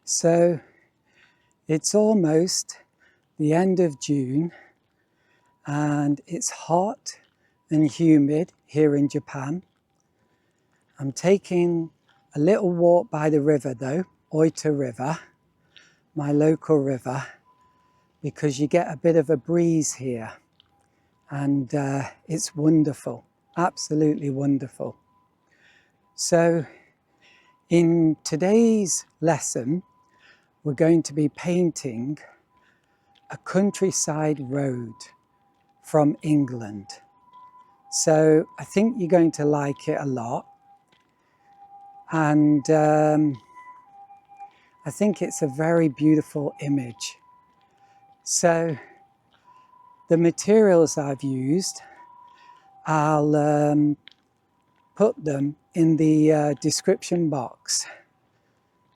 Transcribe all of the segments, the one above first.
So it's almost the end of June and it's hot and humid here in Japan. I'm taking a little walk by the river though, Ochre River, my local river, because you get a bit of a breeze here and it's wonderful, absolutely wonderful. So in today's lesson, we're going to be painting a countryside road from England. So I think you're going to like it a lot. And I think it's a very beautiful image. So the materials I've used, I'll put them in the description box.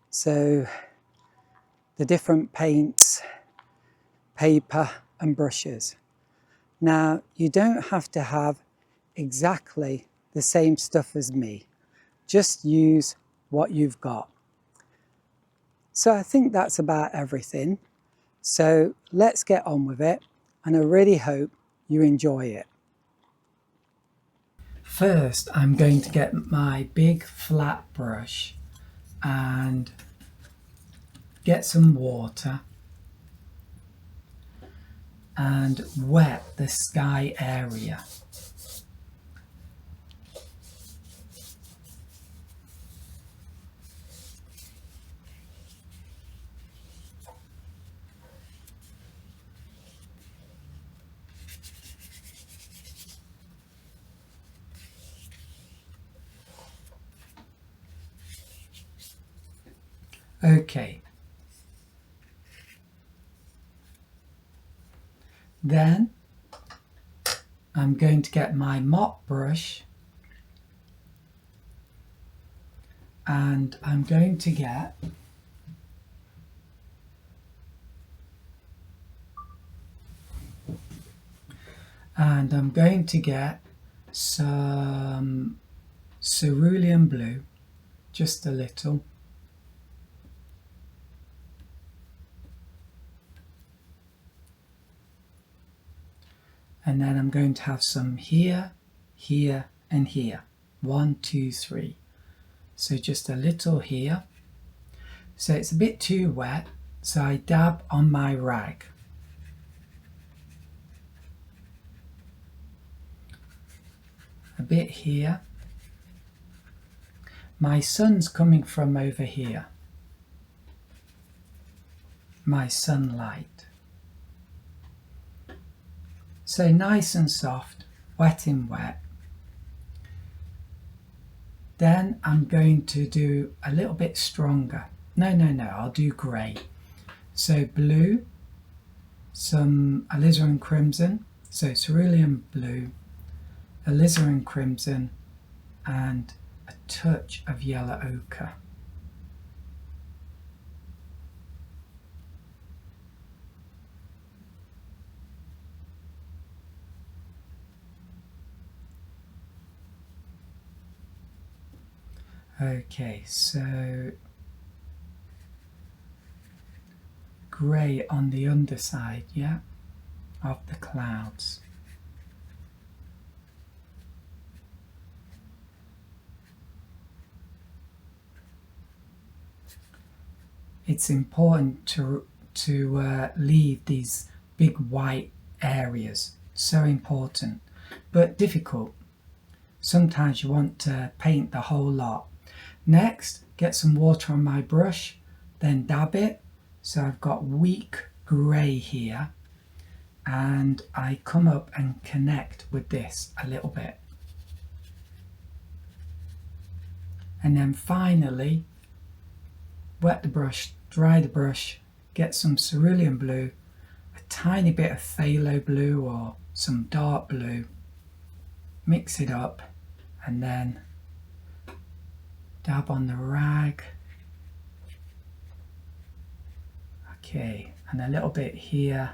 So the different paints, paper and brushes. Now you don't have to have exactly the same stuff as me. Just use what you've got. So I think that's about everything. So let's get on with it, and I really hope you enjoy it. First, I'm going to get my big flat brush and get some water and wet the sky area. Okay. Then I'm going to get my mop brush and I'm going to get some cerulean blue, just a little. And then I'm going to have some here, here and here. 1, 2, 3. So just a little here. So it's a bit too wet, so I dab on my rag. A bit here. My sun's coming from over here. My sunlight. So nice and soft, wet in wet. Then I'm going to do a little bit stronger. No, I'll do grey. So blue, some alizarin crimson, so cerulean blue, alizarin crimson, and a touch of yellow ochre. Okay, so grey on the underside, yeah, of the clouds. It's important to leave these big white areas, so important, but difficult. Sometimes you want to paint the whole lot. Next, get some water on my brush, then dab it. So I've got weak grey here, and I come up and connect with this a little bit. And then finally, wet the brush, dry the brush, get some cerulean blue, a tiny bit of phthalo blue or some dark blue, mix it up, and then dab on the rag. Okay, and a little bit here.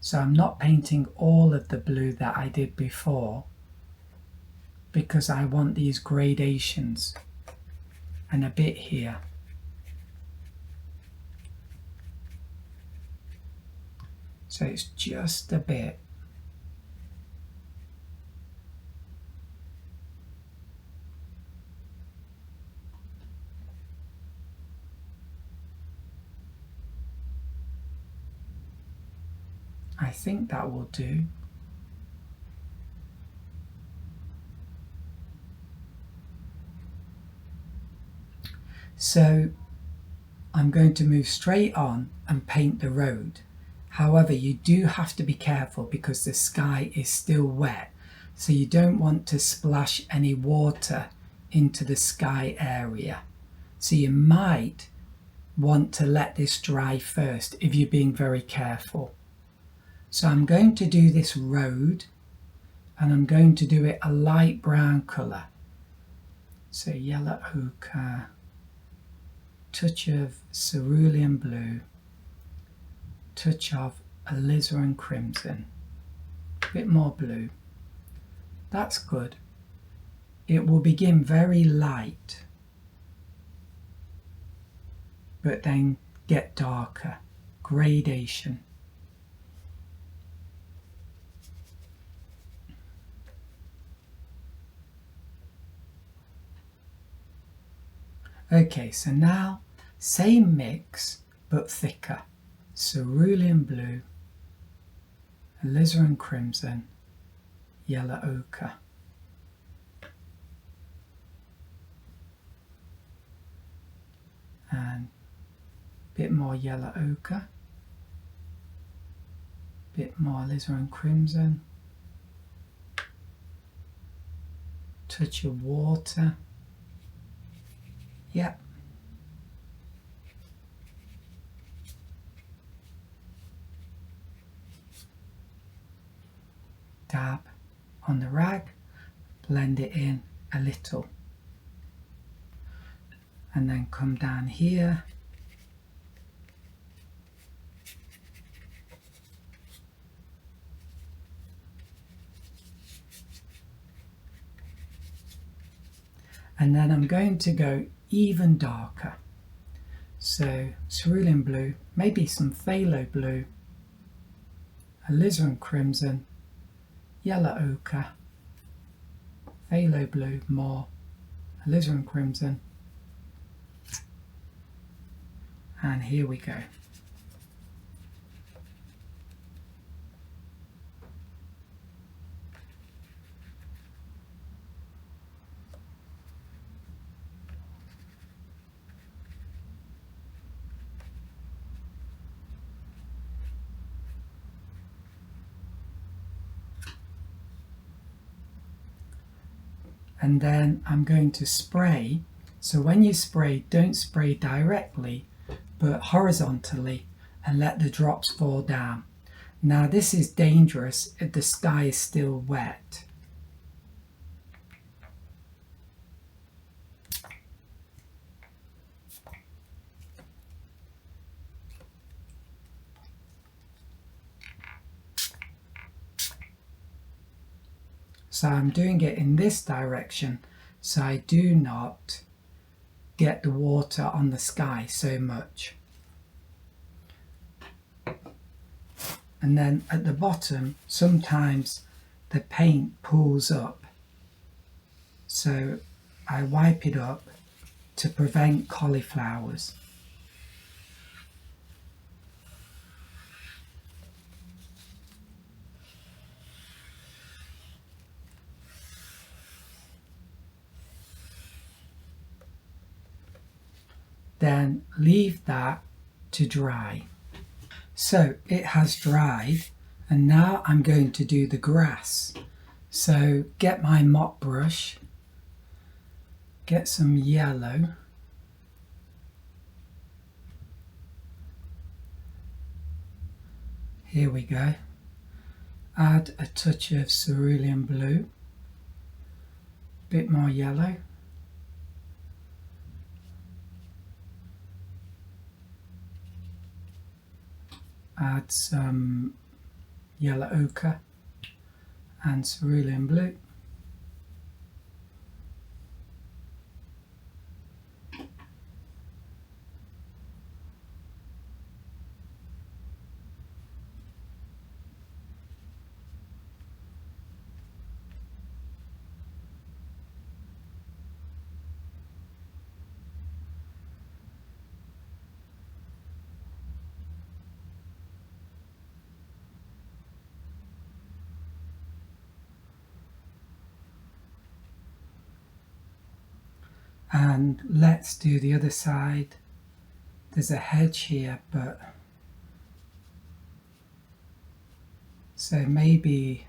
So I'm not painting all of the blue that I did before because I want these gradations, and a bit here. So it's just a bit. I think that will do. So I'm going to move straight on and paint the road. However, you do have to be careful because the sky is still wet, so you don't want to splash any water into the sky area. So you might want to let this dry first if you're being very careful. So I'm going to do this road, and I'm going to do it a light brown colour. So yellow ochre, touch of cerulean blue, touch of alizarin crimson, a bit more blue. That's good. It will begin very light, but then get darker. Gradation. Okay, so now same mix but thicker. Cerulean blue, alizarin crimson, yellow ochre. And a bit more yellow ochre, bit more alizarin crimson, touch of water. Yep. Dab on the rag, blend it in a little, and then come down here and then I'm going to go even darker. So cerulean blue, maybe some phthalo blue, alizarin crimson, yellow ochre, phthalo blue more, alizarin crimson, and here we go. And then I'm going to spray. So when you spray, don't spray directly, but horizontally, and let the drops fall down. Now this is dangerous if the sky is still wet. So I'm doing it in this direction so I do not get the water on the sky so much. And then at the bottom, sometimes the paint pools up. So I wipe it up to prevent cauliflowers. Then leave that to dry. So it has dried, and now I'm going to do the grass. So get my mop brush, get some yellow, here we go, add a touch of cerulean blue, bit more yellow, add some yellow ochre and cerulean blue, And let's do the other side. There's a hedge here, but so maybe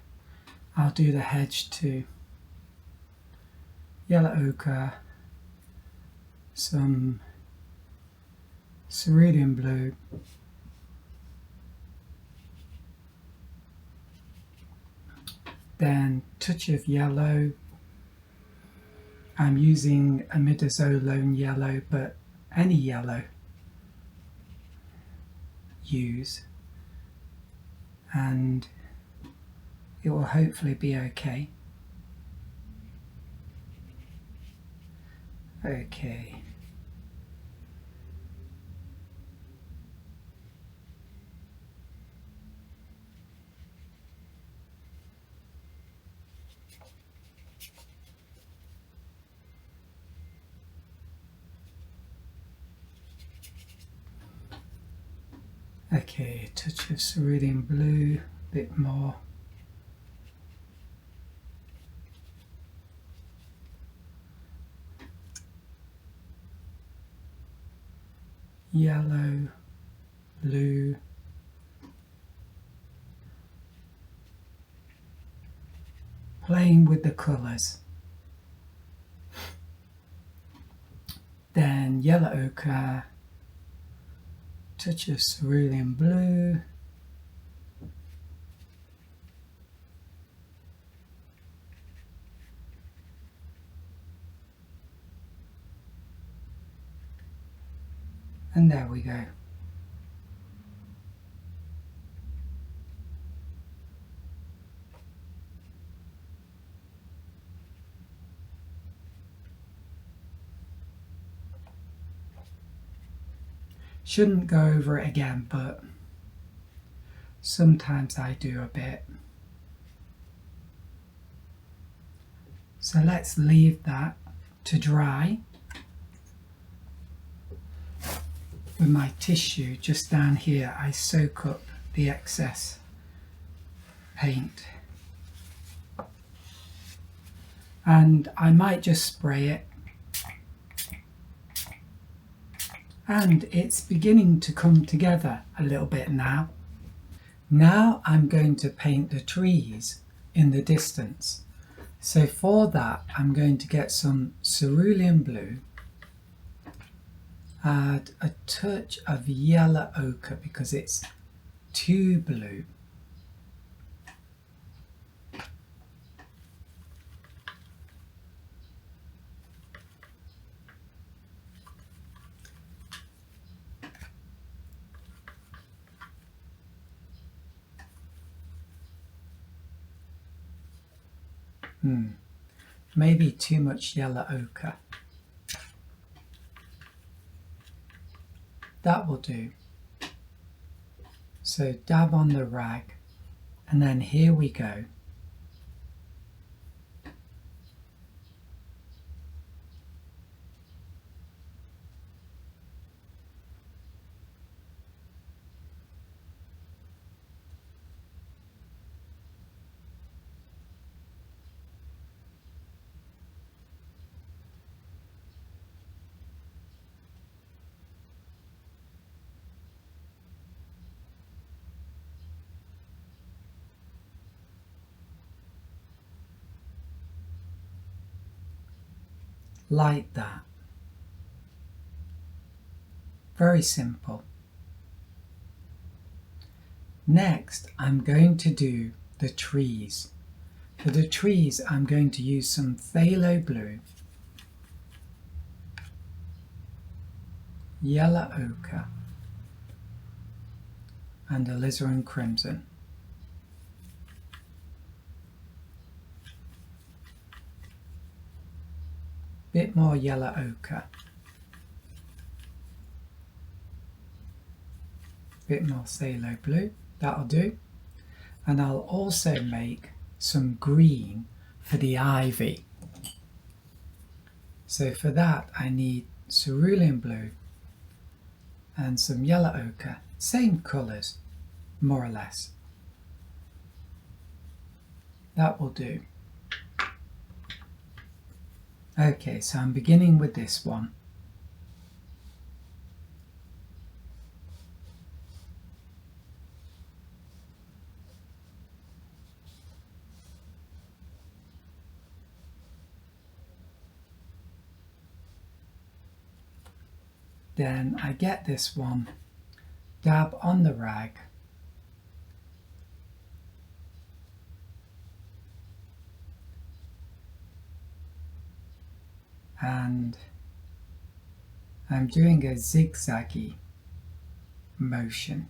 I'll do the hedge too. Yellow ochre, some cerulean blue, then touch of yellow. I'm using Imidazolone yellow, but any yellow use, and it will hopefully be okay. Okay. Okay, a touch of cerulean blue, a bit more. Yellow, blue, playing with the colours. Then yellow ochre, touch of cerulean blue, and there we go. Shouldn't go over it again, but sometimes I do a bit. So let's leave that to dry. With my tissue just down here, I soak up the excess paint. And I might just spray it. And it's beginning to come together a little bit now. Now I'm going to paint the trees in the distance. So for that, I'm going to get some cerulean blue, add a touch of yellow ochre because it's too blue. Maybe too much yellow ochre. That will do. So dab on the rag, and then here we go. Like that. Very simple. Next, I'm going to do the trees. For the trees, I'm going to use some phthalo blue, yellow ochre, and alizarin crimson. Bit more yellow ochre, bit more phthalo blue, that'll do. And I'll also make some green for the ivy. So for that I need cerulean blue and some yellow ochre, same colours more or less. That will do. Okay, so I'm beginning with this one. Then I get this one, dab on the rag, and I'm doing a zigzaggy motion.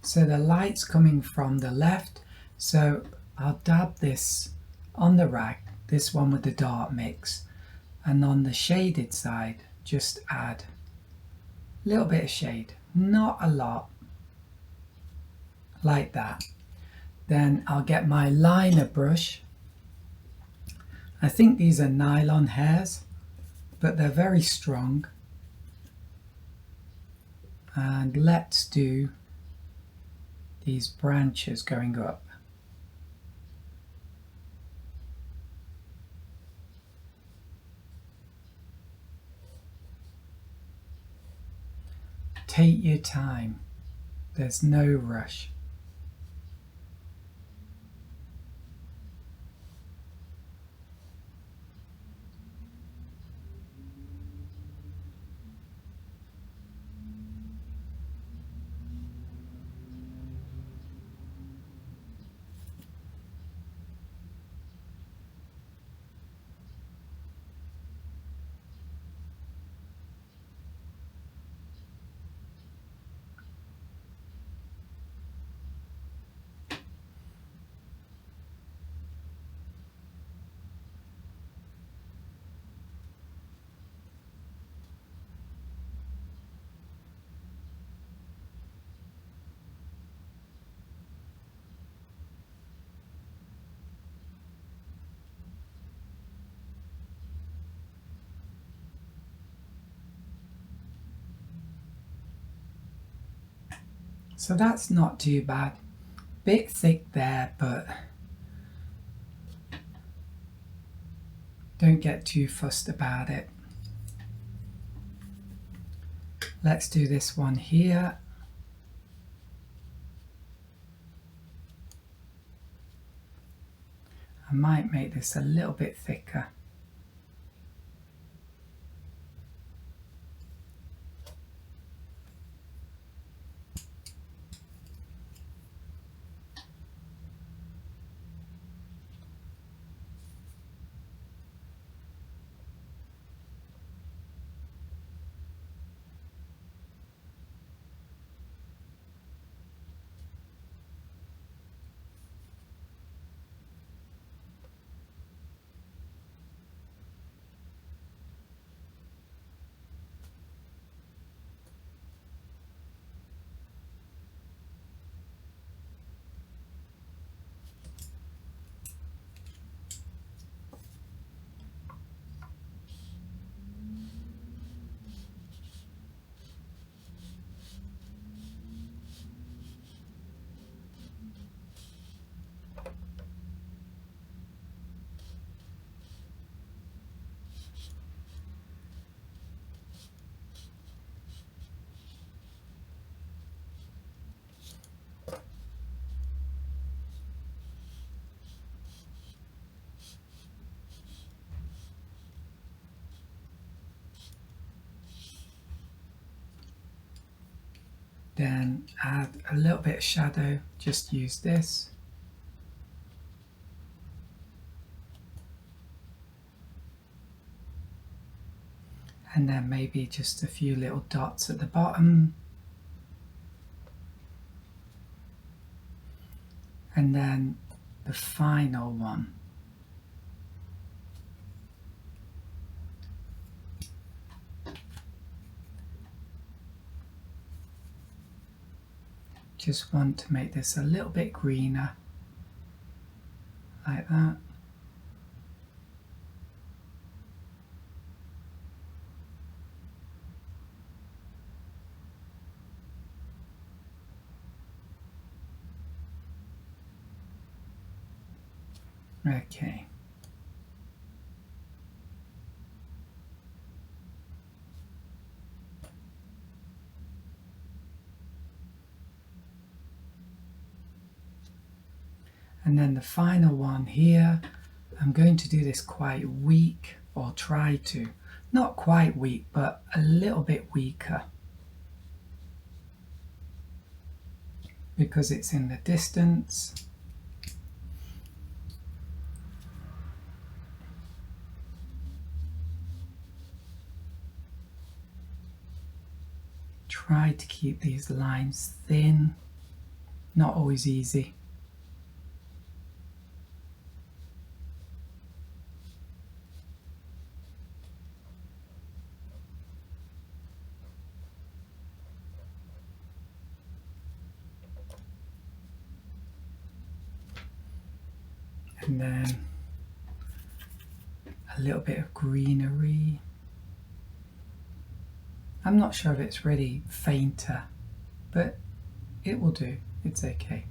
So the light's coming from the left, so I'll dab this on the rag, this one with the dark mix, and on the shaded side just add a little bit of shade, not a lot, like that. Then I'll get my liner brush. I think these are nylon hairs, but they're very strong. And let's do these branches going up. Take your time, there's no rush. So that's not too bad. Bit thick there, but don't get too fussed about it. Let's do this one here. I might make this a little bit thicker. Then add a little bit of shadow, just use this. And then maybe just a few little dots at the bottom. And then the final one. Just want to make this a little bit greener, like that. Okay. And then the final one here, I'm going to do this quite weak, or try to. Not quite weak, but a little bit weaker. Because it's in the distance. Try to keep these lines thin. Not always easy. And then a little bit of greenery. I'm not sure if it's really fainter, but it will do. It's okay.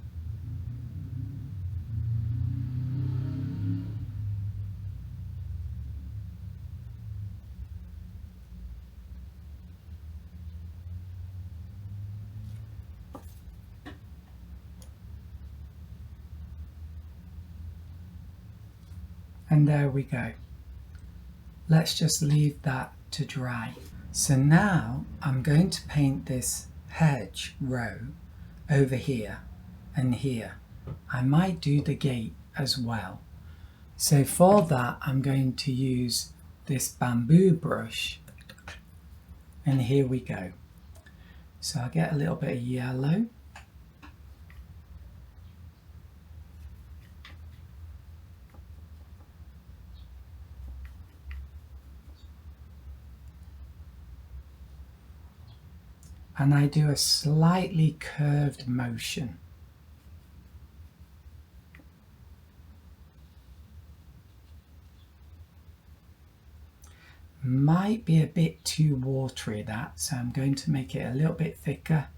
And there we go. Let's just leave that to dry. So now I'm going to paint this hedge row over here and here. I might do the gate as well. So for that I'm going to use this bamboo brush, and here we go. So I'll get a little bit of yellow. And I do a slightly curved motion. Might be a bit too watery that, so I'm going to make it a little bit thicker.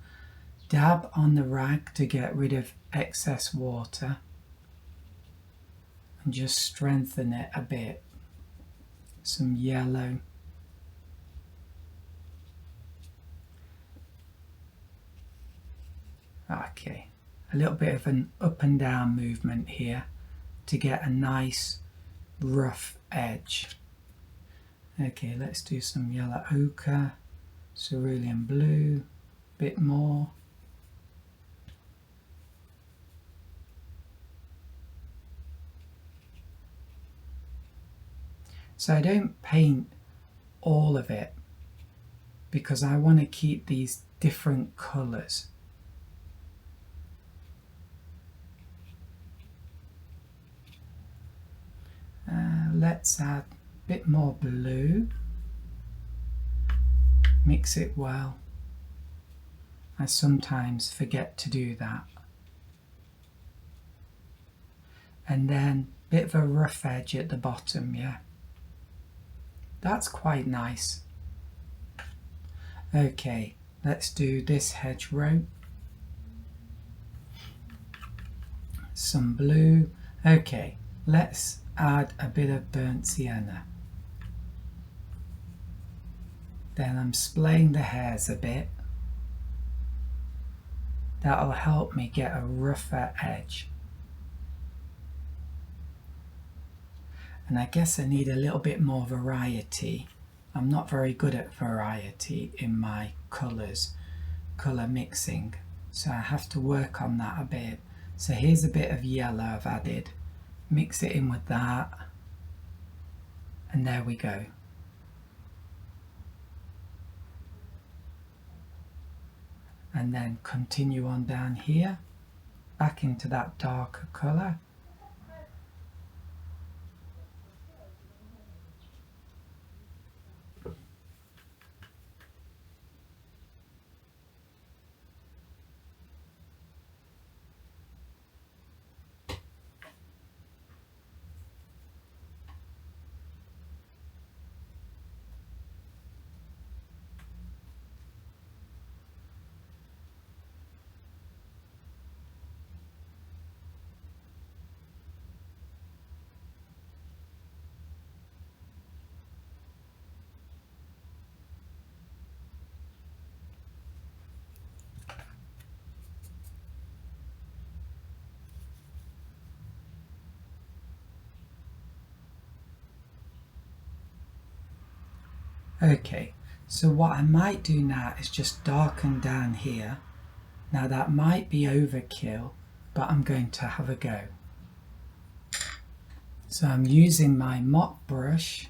Dab on the rag to get rid of excess water. And just strengthen it a bit. Some yellow. Okay, a little bit of an up and down movement here to get a nice rough edge. Okay, let's do some yellow ochre, cerulean blue, a bit more. So I don't paint all of it because I want to keep these different colours. Let's add a bit more blue, mix it well. I sometimes forget to do that. And then a bit of a rough edge at the bottom, yeah. That's quite nice. Okay, let's do this hedgerow. Some blue. Okay, let's add a bit of burnt sienna. Then I'm splaying the hairs a bit. That'll help me get a rougher edge. And I guess I need a little bit more variety. I'm not very good at variety in my colours, colour mixing, so I have to work on that a bit. So here's a bit of yellow I've added. Mix it in with that, and there we go. And then continue on down here, back into that darker colour. Okay, so what I might do now is just darken down here. Now that might be overkill, but I'm going to have a go. So I'm using my mop brush,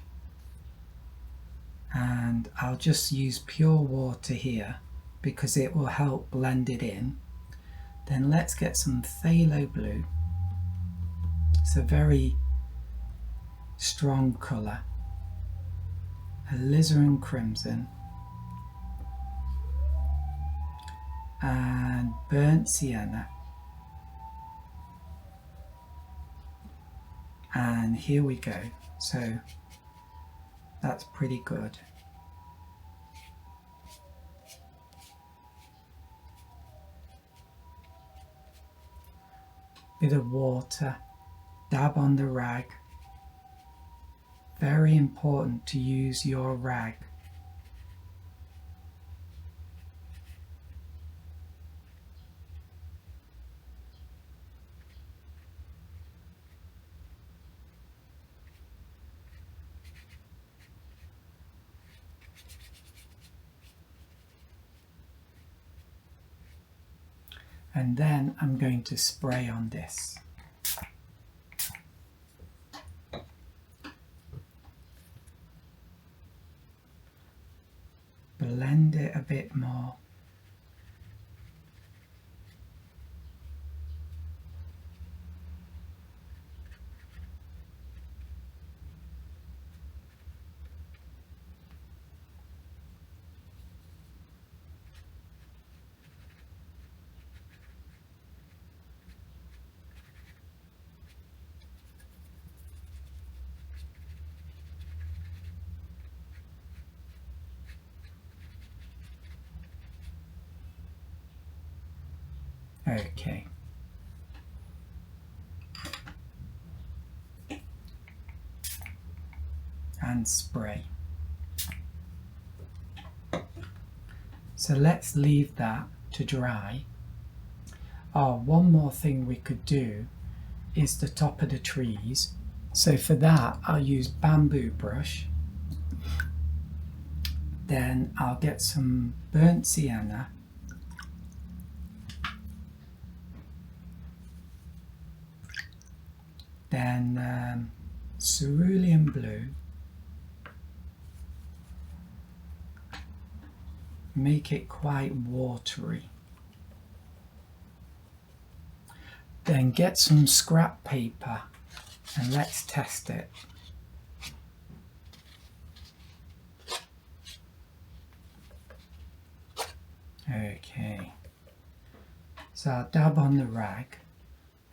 and I'll just use pure water here because it will help blend it in. Then let's get some phthalo blue. It's a very strong colour. Alizarin crimson and burnt sienna. And here we go. So that's pretty good. Bit of water, dab on the rag. Very important to use your rag. And then I'm going to spray on this. Blend it a bit more. Okay. And spray. So let's leave that to dry. Oh, one more thing we could do is the top of the trees. So for that, I'll use bamboo brush. Then I'll get some burnt sienna. Then cerulean blue. Make it quite watery. Then get some scrap paper and let's test it. Okay, so I'll dab on the rag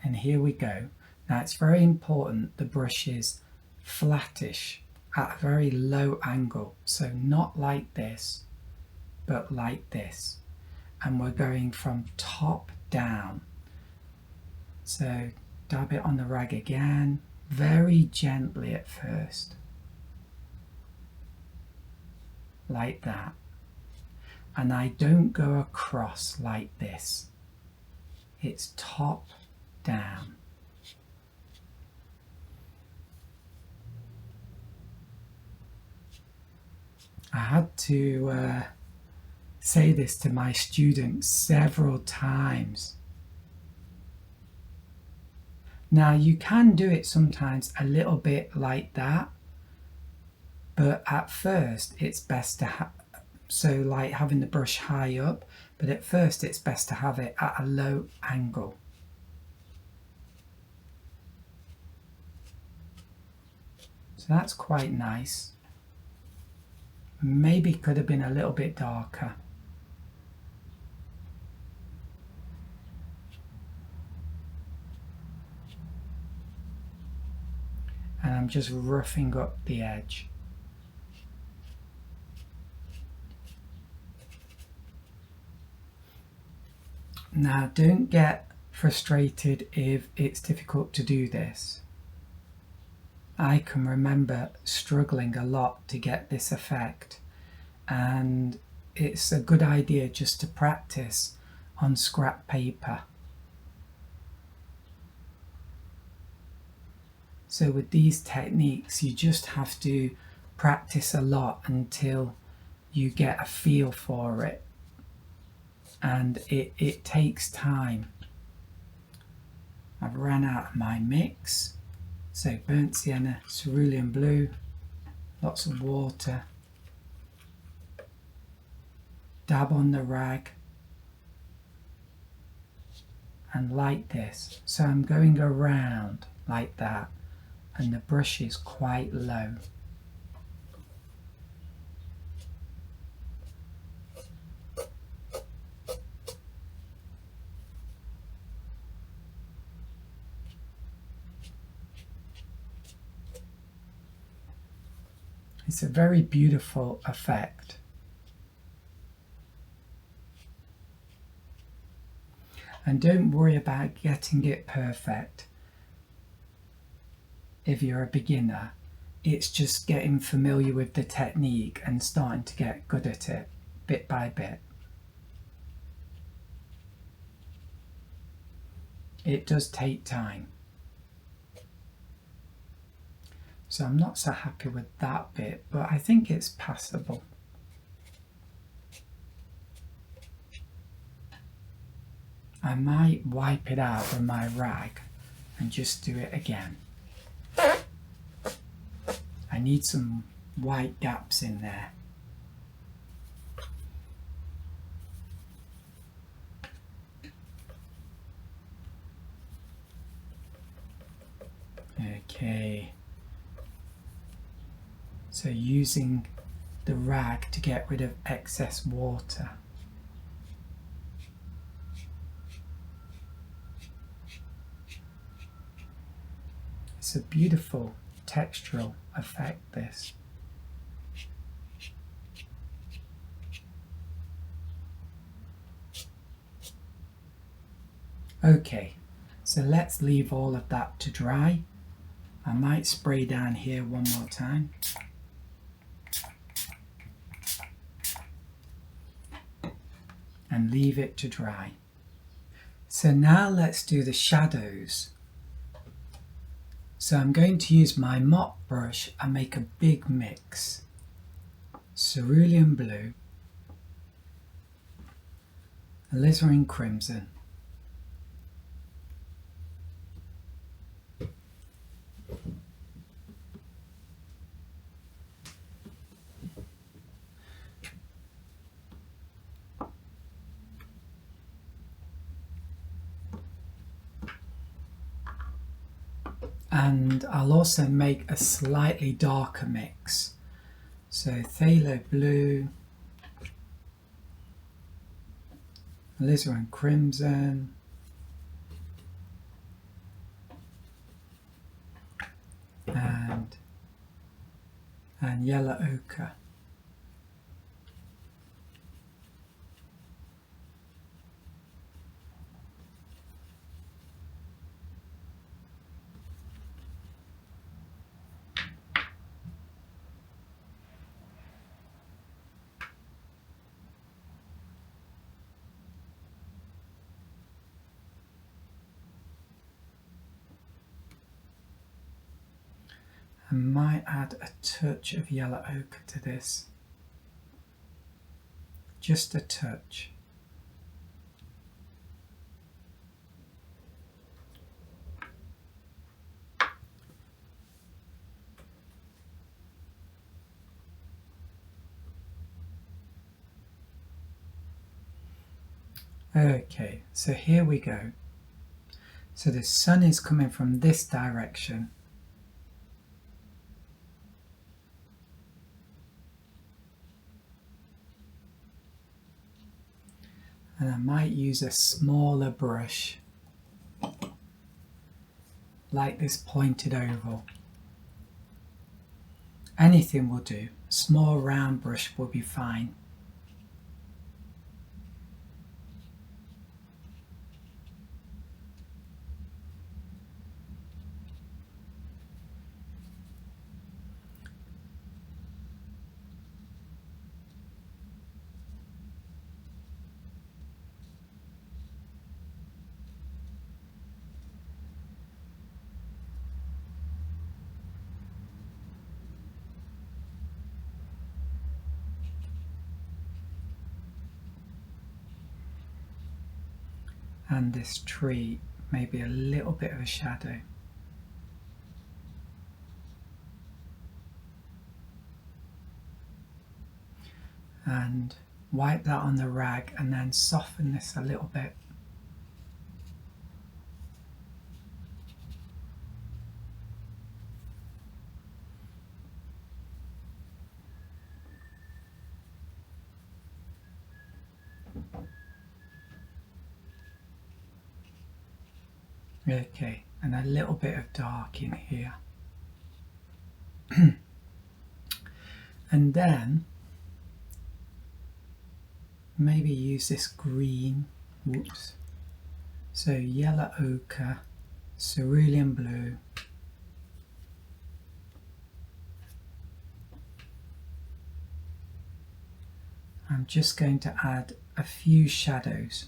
and here we go. Now it's very important the brush is flattish at a very low angle, so not like this but like this, and we're going from top down. So dab it on the rag again, very gently at first, like that. And I don't go across like this, it's top down. I had to say this to my students several times. Now you can do it sometimes a little bit like that, but at first it's best to have, so like having the brush high up, but at first it's best to have it at a low angle. So that's quite nice. Maybe could have been a little bit darker. And I'm just roughing up the edge. Now don't get frustrated if it's difficult to do this. I can remember struggling a lot to get this effect, and it's a good idea just to practice on scrap paper. So with these techniques you just have to practice a lot until you get a feel for it, and it takes time. I've ran out of my mix, so burnt sienna, cerulean blue, lots of water, dab on the rag, and like this. So I'm going around like that, and the brush is quite low. It's a very beautiful effect. And don't worry about getting it perfect. If you're a beginner, it's just getting familiar with the technique and starting to get good at it bit by bit. It does take time. So I'm not so happy with that bit, but I think it's passable. I might wipe it out with my rag and just do it again. I need some white gaps in there. Okay. So using the rag to get rid of excess water. It's a beautiful textural effect, this. Okay, so let's leave all of that to dry. I might spray down here one more time. And leave it to dry. So now let's do the shadows. So I'm going to use my mop brush and make a big mix. Cerulean blue, alizarin crimson, and I'll also make a slightly darker mix. So phthalo blue, alizarin crimson, and yellow ochre. I might add a touch of yellow ochre to this. Just a touch. Okay, so here we go. So the sun is coming from this direction. And I might use a smaller brush, like this pointed oval. Anything will do. Small round brush will be fine. and this tree, maybe a little bit of a shadow. And wipe that on the rag and then soften this a little bit. Okay, and a little bit of dark in here. And then maybe use this green, whoops, so yellow ochre, cerulean blue, I'm just going to add a few shadows.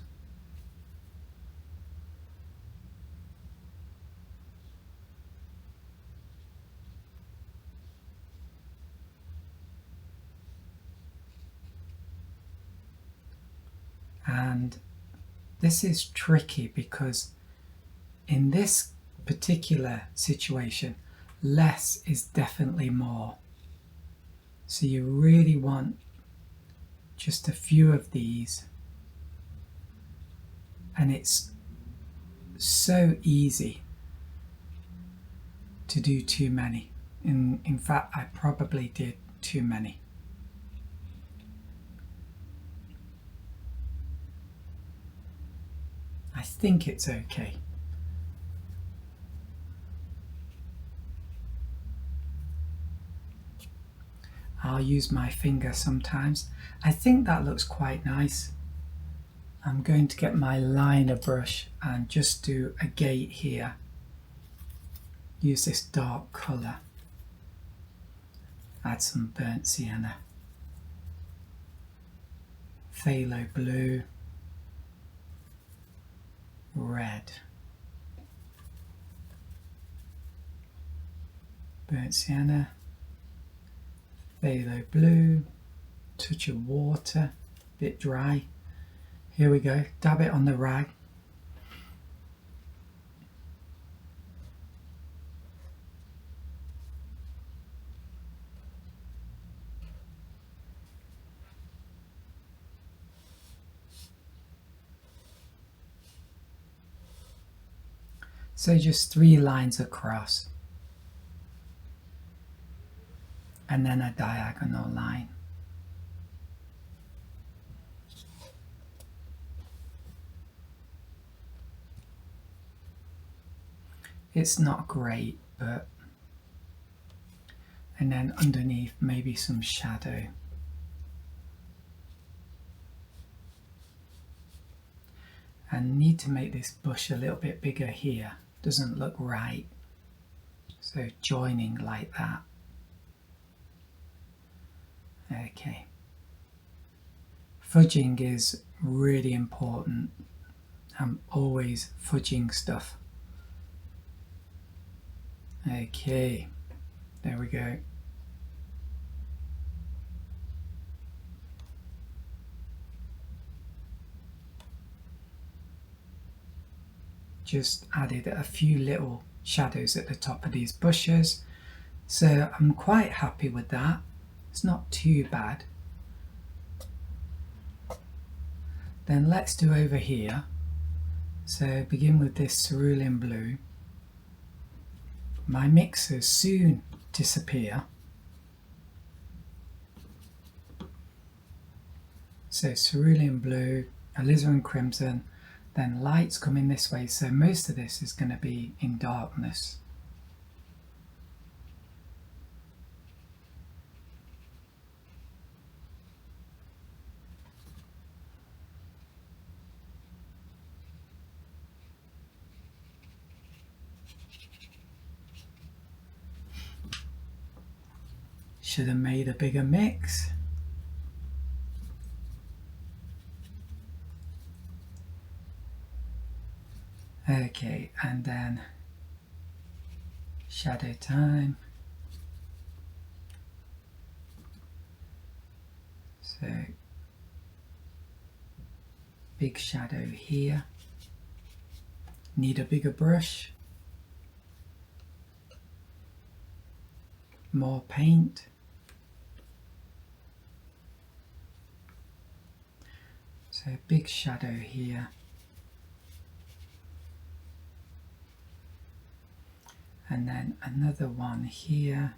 And this is tricky because in this particular situation, less is definitely more. So you really want just a few of these, and it's so easy to do too many. In fact, I probably did too many. I think it's okay. I'll use my finger sometimes. I think that looks quite nice. I'm going to get my liner brush and just do a gate here. Use this dark colour. Add some burnt sienna. Phthalo blue. Red. Burnt sienna. Phthalo blue. Touch of water. Bit dry. Here we go. Dab it on the rag. So just 3 lines across, and then a diagonal line. It's not great, but, and then underneath maybe some shadow. And need to make this bush a little bit bigger here. Doesn't look right. So joining like that. Okay. Fudging is really important. I'm always fudging stuff. Okay, there we go. Just added a few little shadows at the top of these bushes, so I'm quite happy with that. It's not too bad. Then let's do over here. So begin with this cerulean blue. My mixers soon disappear. So cerulean blue, alizarin crimson, then lights coming this way, so most of this is going to be in darkness. Should have made a bigger mix. Okay, and then shadow time. So big shadow here. Need a bigger brush, more paint. So a big shadow here. And then another one here.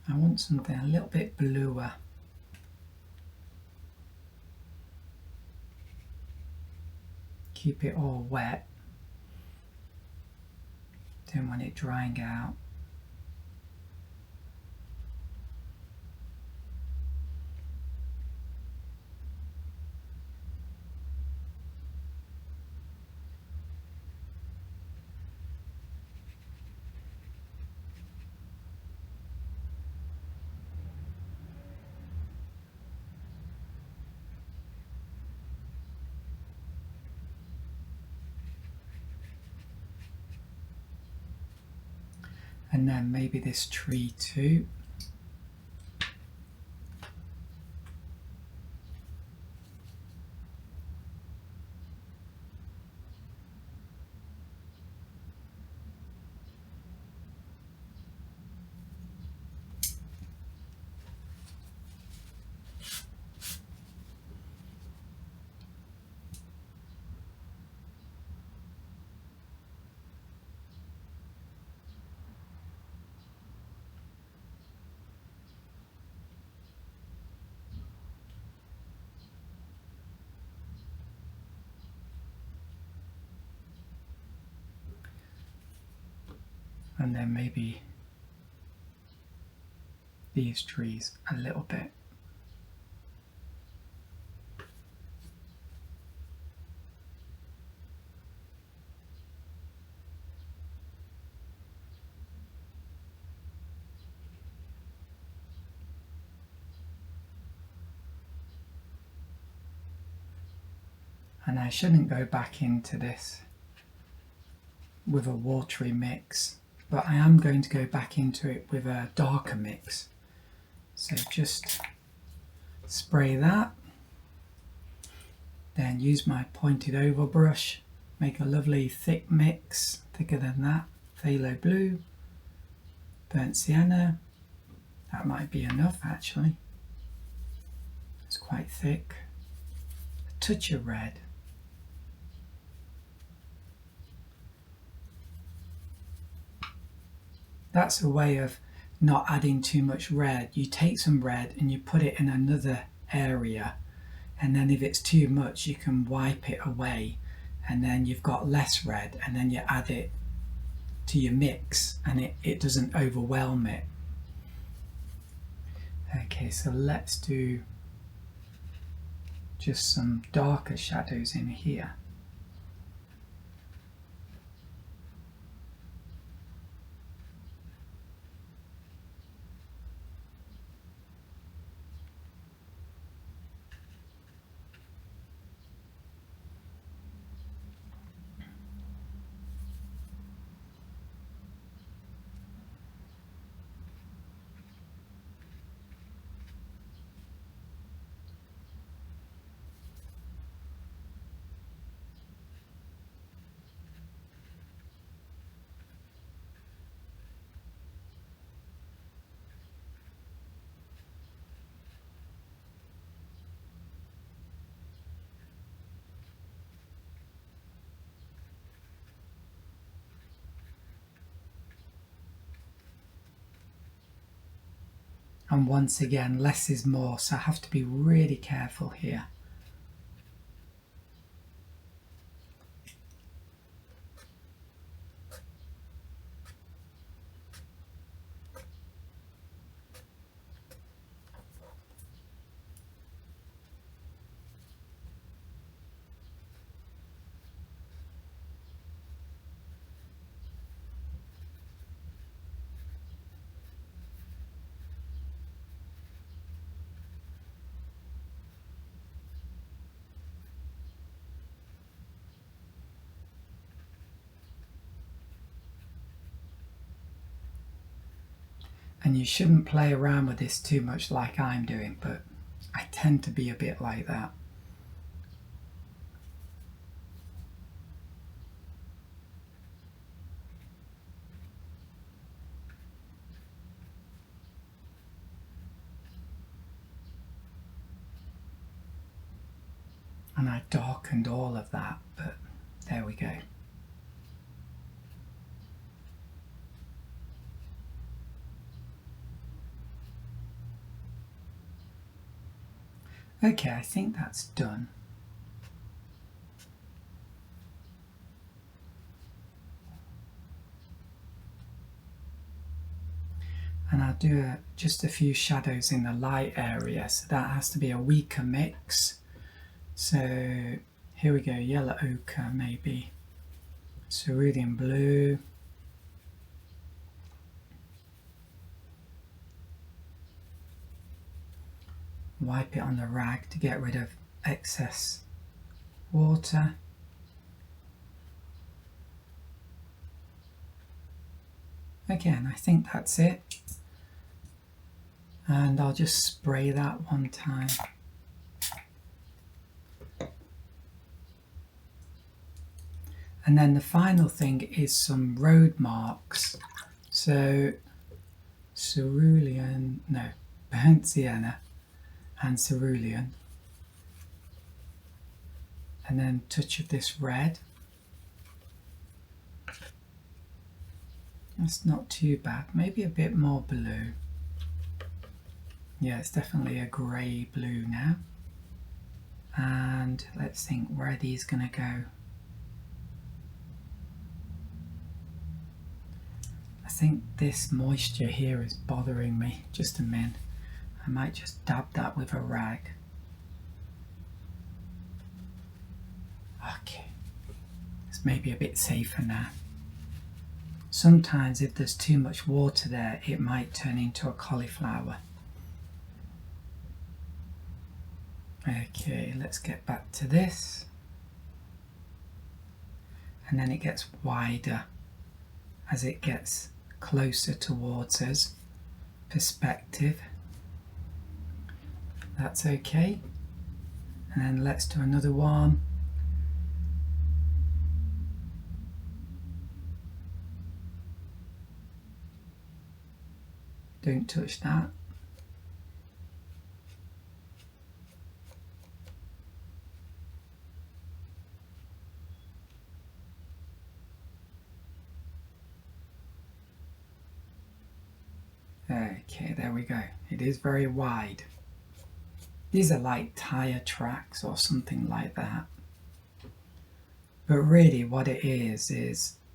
I want something a little bit bluer. Keep it all wet. Don't want it drying out. And then maybe this tree too. And then maybe these trees a little bit. And I shouldn't go back into this with a watery mix, but I am going to go back into it with a darker mix. So just spray that, then use my pointed oval brush, make a lovely thick mix, thicker than that. Phthalo blue, burnt sienna, that might be enough actually, it's quite thick. A touch of red. That's a way of not adding too much red. You take some red and you put it in another area, and then if it's too much you can wipe it away, and then you've got less red, and then you add it to your mix and it doesn't overwhelm it. Okay, so let's do just some darker shadows in here. And once again, less is more, so I have to be really careful here. And you shouldn't play around with this too much like I'm doing, but I tend to be a bit like that. And I darkened all of that, but there we go. Okay, I think that's done. And I'll do just a few shadows in the light area, so that has to be a weaker mix. So here we go, yellow ochre maybe, cerulean blue, wipe it on the rag to get rid of excess water. Again, I think that's it. And I'll just spray that one time. And then the final thing is some road marks. So cerulean, no, burnt sienna and cerulean. And then a touch of this red. That's not too bad, maybe a bit more blue. Yeah, it's definitely a grey blue now. And let's think, where are these going to go? I think this moisture here is bothering me. Just a minute. I might just dab that with a rag. Okay, it's maybe a bit safer now. Sometimes if there's too much water there, it might turn into a cauliflower. Okay, let's get back to this. And then it gets wider as it gets closer towards us. Perspective. That's okay. And then let's do another one. Don't touch that. Okay, there we go. It is very wide. These are like tire tracks or something like that. But really what it is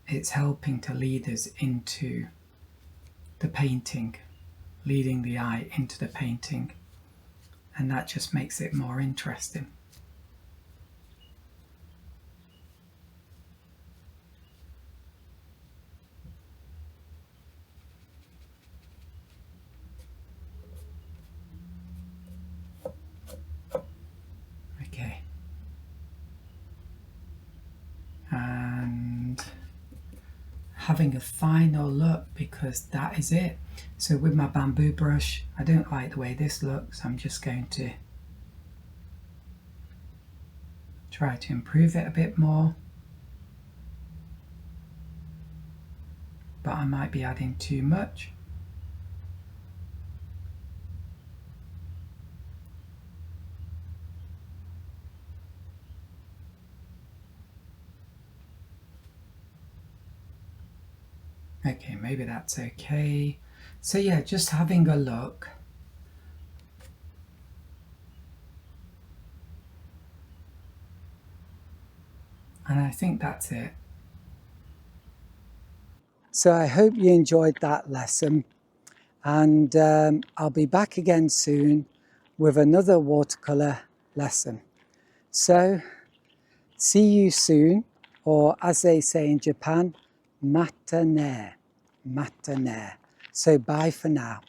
it's helping to lead us into the painting, leading the eye into the painting. And that just makes it more interesting. Okay. And having a final look, because that is it. So with my bamboo brush, I don't like the way this looks. I'm just going to try to improve it a bit more. But I might be adding too much. Okay, maybe that's okay. So yeah, just having a look. And I think that's it. So I hope you enjoyed that lesson, and I'll be back again soon with another watercolour lesson. So see you soon, or as they say in Japan, matane. So bye for now.